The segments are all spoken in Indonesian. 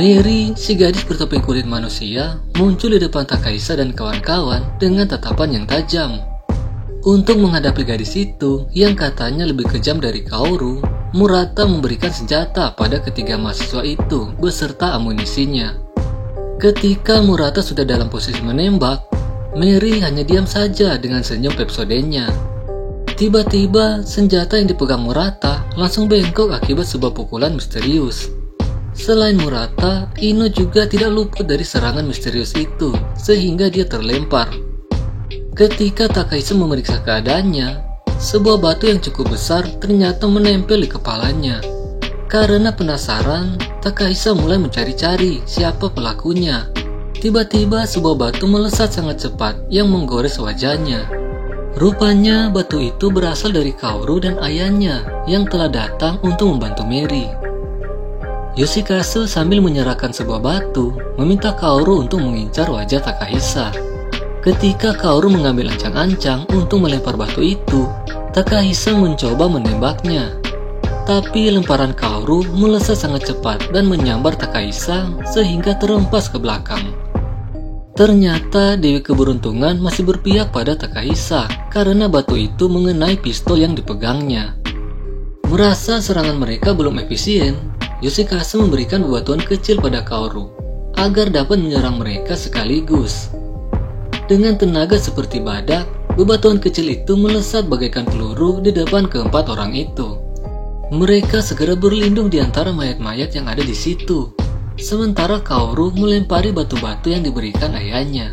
Mary, si gadis bertopeng kulit manusia, muncul di depan Takaisa dan kawan-kawan dengan tatapan yang tajam. Untuk menghadapi gadis itu, yang katanya lebih kejam dari Kaoru, Murata memberikan senjata pada ketiga mahasiswa itu beserta amunisinya. Ketika Murata sudah dalam posisi menembak, Mary hanya diam saja dengan senyum pepsodenya. Tiba-tiba, senjata yang dipegang Murata langsung bengkok akibat sebuah pukulan misterius. Selain Murata, Ino juga tidak luput dari serangan misterius itu, sehingga dia terlempar. Ketika Takaisa memeriksa keadaannya, sebuah batu yang cukup besar ternyata menempel di kepalanya. Karena penasaran, Takaisa mulai mencari-cari siapa pelakunya. Tiba-tiba sebuah batu melesat sangat cepat yang menggores wajahnya. Rupanya batu itu berasal dari Kaoru dan ayahnya yang telah datang untuk membantu Mary. Yoshikazu sambil menyerahkan sebuah batu, meminta Kaoru untuk mengincar wajah Takahisa. Ketika Kaoru mengambil ancang-ancang untuk melempar batu itu, Takahisa mencoba menembaknya. Tapi lemparan Kaoru melesat sangat cepat dan menyambar Takahisa sehingga terhempas ke belakang. Ternyata Dewi Keberuntungan masih berpihak pada Takahisa karena batu itu mengenai pistol yang dipegangnya. Merasa serangan mereka belum efisien, Yoshikazu memberikan bebatuan kecil pada Kaoru agar dapat menyerang mereka sekaligus. Dengan tenaga seperti badak, bebatuan kecil itu melesat bagaikan peluru di depan keempat orang itu. Mereka segera berlindung di antara mayat-mayat yang ada di situ. Sementara Kaoru melempari batu-batu yang diberikan ayahnya.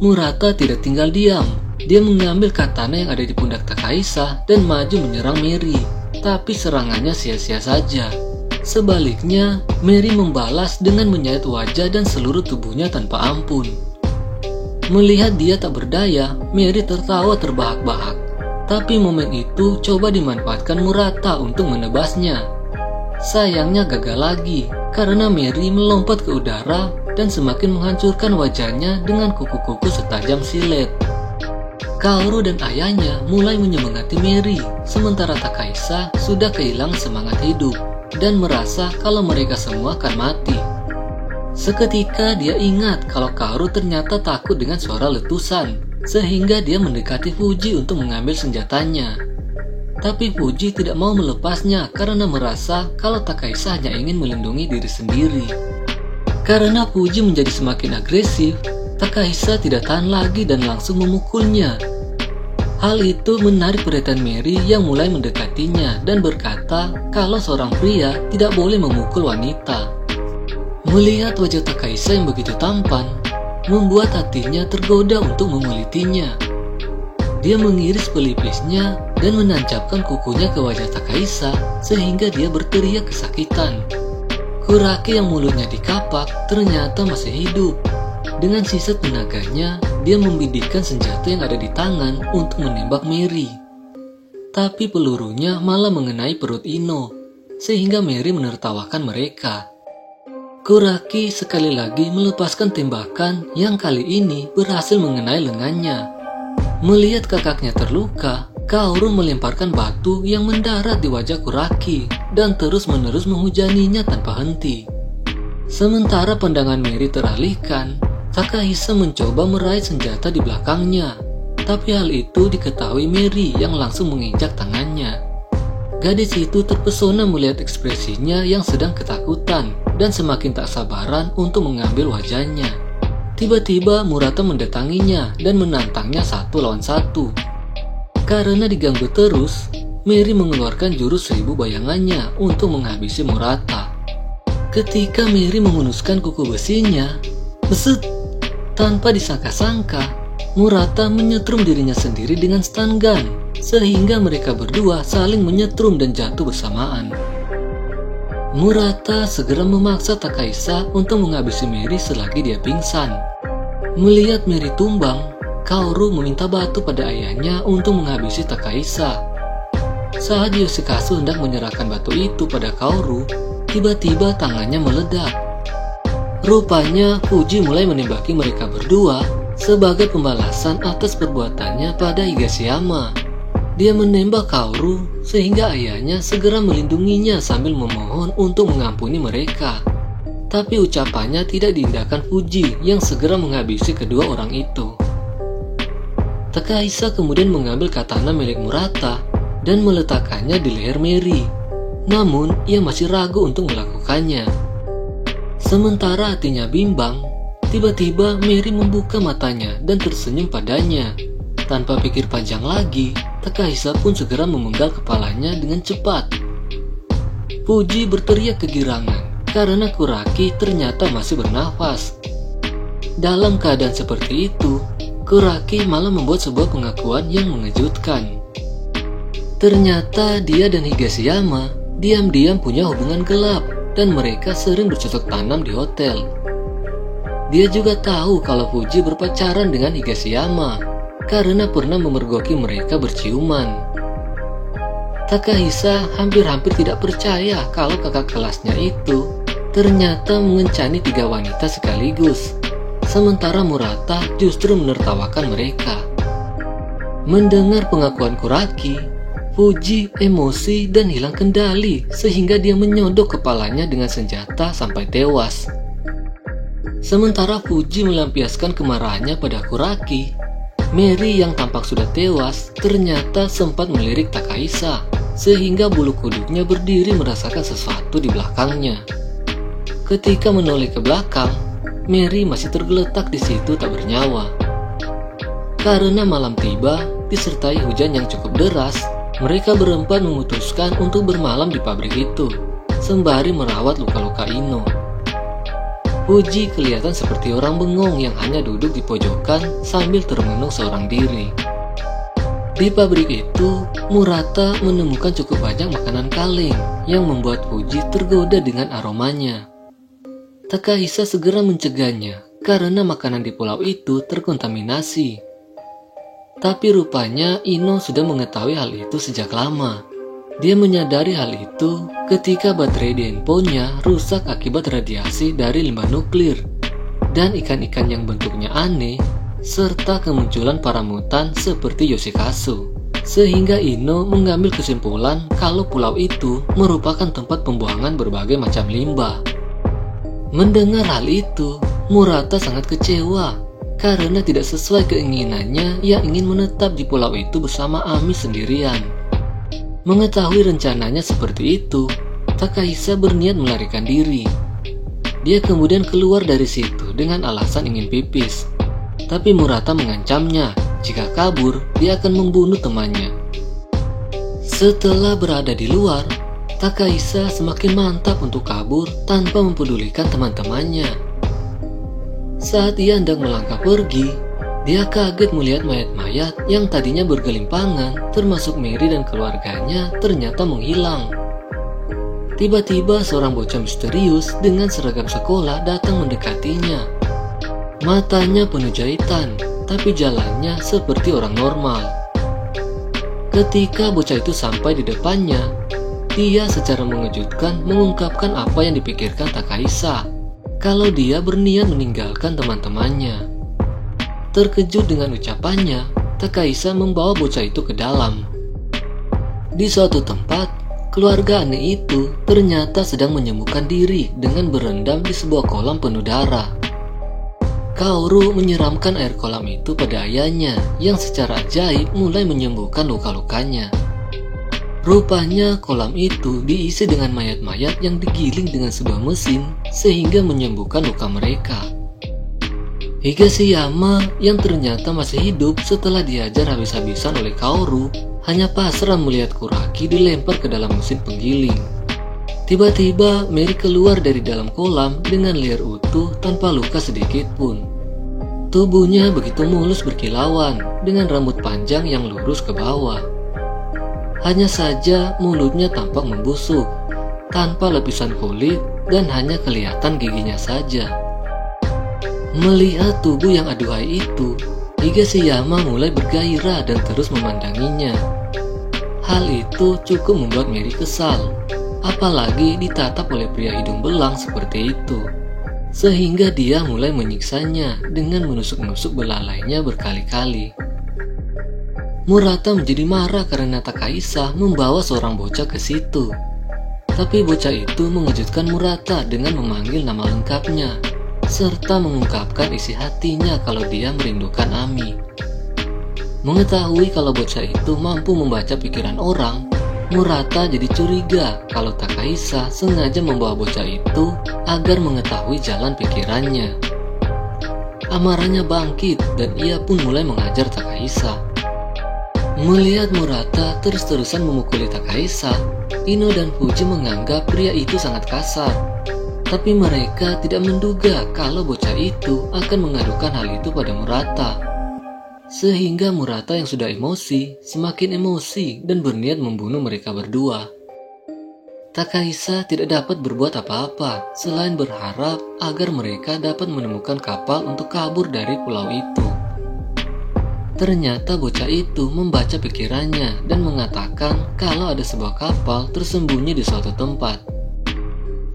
Murata tidak tinggal diam. Dia mengambil katana yang ada di pundak Takahisa dan maju menyerang Mary. Tapi serangannya sia-sia saja. Sebaliknya, Mary membalas dengan menyayat wajah dan seluruh tubuhnya tanpa ampun. Melihat dia tak berdaya, Mary tertawa terbahak-bahak. Tapi momen itu coba dimanfaatkan Murata untuk menebasnya. Sayangnya gagal lagi, karena Mary melompat ke udara dan semakin menghancurkan wajahnya dengan kuku-kuku setajam silet. Kaoru dan ayahnya mulai menyemangati Mary, sementara Takahisa sudah kehilangan semangat hidup dan merasa kalau mereka semua akan mati. Seketika dia ingat kalau Kaoru ternyata takut dengan suara letusan, sehingga dia mendekati Fuji untuk mengambil senjatanya. Tapi Fuji tidak mau melepasnya karena merasa kalau Takahisa hanya ingin melindungi diri sendiri. Karena Fuji menjadi semakin agresif, Takahisa tidak tahan lagi dan langsung memukulnya. Hal itu menarik perhatian Mary yang mulai mendekatinya dan berkata kalau seorang pria tidak boleh memukul wanita. Melihat wajah Takahisa yang begitu tampan, membuat hatinya tergoda untuk memulitinya. Dia mengiris pelipisnya dan menancapkan kukunya ke wajah Takahisa sehingga dia berteriak kesakitan. Kuraki yang mulutnya dikapak ternyata masih hidup. Dengan sisa tenaganya, dia membidikkan senjata yang ada di tangan untuk menembak Mary. Tapi pelurunya malah mengenai perut Ino, sehingga Mary menertawakan mereka. Kuraki sekali lagi melepaskan tembakan yang kali ini berhasil mengenai lengannya. Melihat kakaknya terluka, Kaoru melemparkan batu yang mendarat di wajah Kuraki dan terus-menerus menghujaninya tanpa henti. Sementara pandangan Mary teralihkan, Takahisa mencoba meraih senjata di belakangnya, tapi hal itu diketahui Mary yang langsung menginjak tangannya. Gadis itu terpesona melihat ekspresinya yang sedang ketakutan dan semakin tak sabaran untuk mengambil wajahnya. Tiba-tiba Murata mendatanginya dan menantangnya 1 lawan 1. Karena diganggu terus, Mary mengeluarkan jurus 1000 bayangannya untuk menghabisi Murata. Ketika Mary menghunuskan kuku besinya, besut! Tanpa disangka-sangka, Murata menyetrum dirinya sendiri dengan stun gun, sehingga mereka berdua saling menyetrum dan jatuh bersamaan. Murata segera memaksa Takahisa untuk menghabisi Mary selagi dia pingsan. Melihat Mary tumbang, Kaoru meminta batu pada ayahnya untuk menghabisi Takahisa. Saat Yoshikazu hendak menyerahkan batu itu pada Kaoru, tiba-tiba tangannya meledak. Rupanya Fuji mulai menembaki mereka berdua sebagai pembalasan atas perbuatannya pada Higashiyama. Dia menembak Kaoru sehingga ayahnya segera melindunginya sambil memohon untuk mengampuni mereka. Tapi ucapannya tidak diindahkan Fuji yang segera menghabisi kedua orang itu. Takahisa kemudian mengambil katana milik Murata dan meletakkannya di leher Mary. Namun, ia masih ragu untuk melakukannya. Sementara hatinya bimbang, tiba-tiba Mary membuka matanya dan tersenyum padanya. Tanpa pikir panjang lagi, Takahisa pun segera memenggal kepalanya dengan cepat. Fuji berteriak kegirangan karena Kuraki ternyata masih bernafas. Dalam keadaan seperti itu, Kuraki malah membuat sebuah pengakuan yang mengejutkan. Ternyata dia dan Higashiyama diam-diam punya hubungan gelap dan mereka sering bercocok tanam di hotel. Dia juga tahu kalau Fuji berpacaran dengan Higashiyama karena pernah memergoki mereka berciuman. Takahisa hampir-hampir tidak percaya kalau kakak kelasnya itu ternyata mengencani 3 wanita sekaligus. Sementara Murata justru menertawakan mereka. Mendengar pengakuan Kuraki, Fuji emosi dan hilang kendali sehingga dia menyodok kepalanya dengan senjata sampai tewas. Sementara Fuji melampiaskan kemarahannya pada Kuraki, Mary yang tampak sudah tewas ternyata sempat melirik Takahisa sehingga bulu kuduknya berdiri merasakan sesuatu di belakangnya. Ketika menoleh ke belakang, Mary masih tergeletak di situ tak bernyawa. Karena malam tiba, disertai hujan yang cukup deras, mereka berempat memutuskan untuk bermalam di pabrik itu, sembari merawat luka-luka Ino. Fuji kelihatan seperti orang bengong yang hanya duduk di pojokan sambil termenung seorang diri. Di pabrik itu, Murata menemukan cukup banyak makanan kaleng yang membuat Fuji tergoda dengan aromanya. Takahisa segera mencegahnya karena makanan di pulau itu terkontaminasi. Tapi rupanya Ino sudah mengetahui hal itu sejak lama. Dia menyadari hal itu ketika baterai di handphonenya rusak akibat radiasi dari limbah nuklir dan ikan-ikan yang bentuknya aneh serta kemunculan para mutan seperti Yoshikazu. Sehingga Ino mengambil kesimpulan kalau pulau itu merupakan tempat pembuangan berbagai macam limbah. Mendengar hal itu, Murata sangat kecewa karena tidak sesuai keinginannya yang ingin menetap di pulau itu bersama Ami sendirian. Mengetahui rencananya seperti itu, Takahisa berniat melarikan diri. Dia kemudian keluar dari situ dengan alasan ingin pipis. Tapi Murata mengancamnya, jika kabur, dia akan membunuh temannya. Setelah berada di luar, Takahisa semakin mantap untuk kabur tanpa mempedulikan teman-temannya. Saat ia hendak melangkah pergi, dia kaget melihat mayat-mayat yang tadinya bergelimpangan, termasuk Mary dan keluarganya, ternyata menghilang. Tiba-tiba seorang bocah misterius dengan seragam sekolah datang mendekatinya. Matanya penuh jahitan, tapi jalannya seperti orang normal. Ketika bocah itu sampai di depannya, dia secara mengejutkan mengungkapkan apa yang dipikirkan Takahisa, kalau dia berniat meninggalkan teman-temannya. Terkejut dengan ucapannya, Takahisa membawa bocah itu ke dalam. Di suatu tempat, keluarga aneh itu ternyata sedang menyembuhkan diri dengan berendam di sebuah kolam penuh darah. Kaoru menyiramkan air kolam itu pada ayahnya yang secara ajaib mulai menyembuhkan luka-lukanya. Rupanya kolam itu diisi dengan mayat-mayat yang digiling dengan sebuah mesin sehingga menyembuhkan luka mereka. Higashiyama yang ternyata masih hidup setelah diajar habis-habisan oleh Kaoru hanya pasrah melihat Kuraki dilempar ke dalam mesin penggiling. Tiba-tiba Mary keluar dari dalam kolam dengan leher utuh tanpa luka sedikit pun. Tubuhnya begitu mulus berkilauan dengan rambut panjang yang lurus ke bawah. Hanya saja mulutnya tampak membusuk, tanpa lapisan kulit dan hanya kelihatan giginya saja. Melihat tubuh yang aduhai itu, Higashiyama mulai bergairah dan terus memandanginya. Hal itu cukup membuat Mary kesal, apalagi ditatap oleh pria hidung belang seperti itu. Sehingga dia mulai menyiksanya dengan menusuk-nusuk belalainya berkali-kali. Murata menjadi marah karena Takahisa membawa seorang bocah ke situ. Tapi bocah itu mengejutkan Murata dengan memanggil nama lengkapnya, serta mengungkapkan isi hatinya kalau dia merindukan Ami. Mengetahui kalau bocah itu mampu membaca pikiran orang, Murata jadi curiga kalau Takahisa sengaja membawa bocah itu agar mengetahui jalan pikirannya. Amarahnya bangkit dan ia pun mulai mengajar Takahisa. Melihat Murata terus-terusan memukuli Takahisa, Ino dan Fuji menganggap pria itu sangat kasar. Tapi mereka tidak menduga kalau bocah itu akan mengadukan hal itu pada Murata. Sehingga Murata yang sudah emosi, semakin emosi dan berniat membunuh mereka berdua. Takahisa tidak dapat berbuat apa-apa selain berharap agar mereka dapat menemukan kapal untuk kabur dari pulau itu. Ternyata bocah itu membaca pikirannya dan mengatakan kalau ada sebuah kapal tersembunyi di suatu tempat.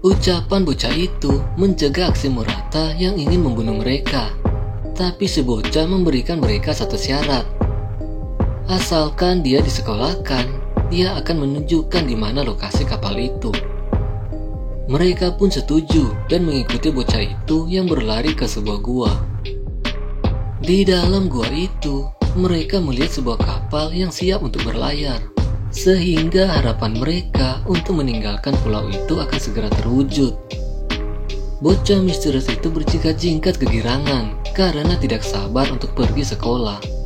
Ucapan bocah itu mencegah aksi Murata yang ingin membunuh mereka. Tapi si bocah memberikan mereka satu syarat. Asalkan dia disekolahkan, dia akan menunjukkan di mana lokasi kapal itu. Mereka pun setuju dan mengikuti bocah itu yang berlari ke sebuah gua. Di dalam gua itu, mereka melihat sebuah kapal yang siap untuk berlayar, sehingga harapan mereka untuk meninggalkan pulau itu akan segera terwujud. Bocah misterius itu berjingkat-jingkat kegirangan karena tidak sabar untuk pergi sekolah.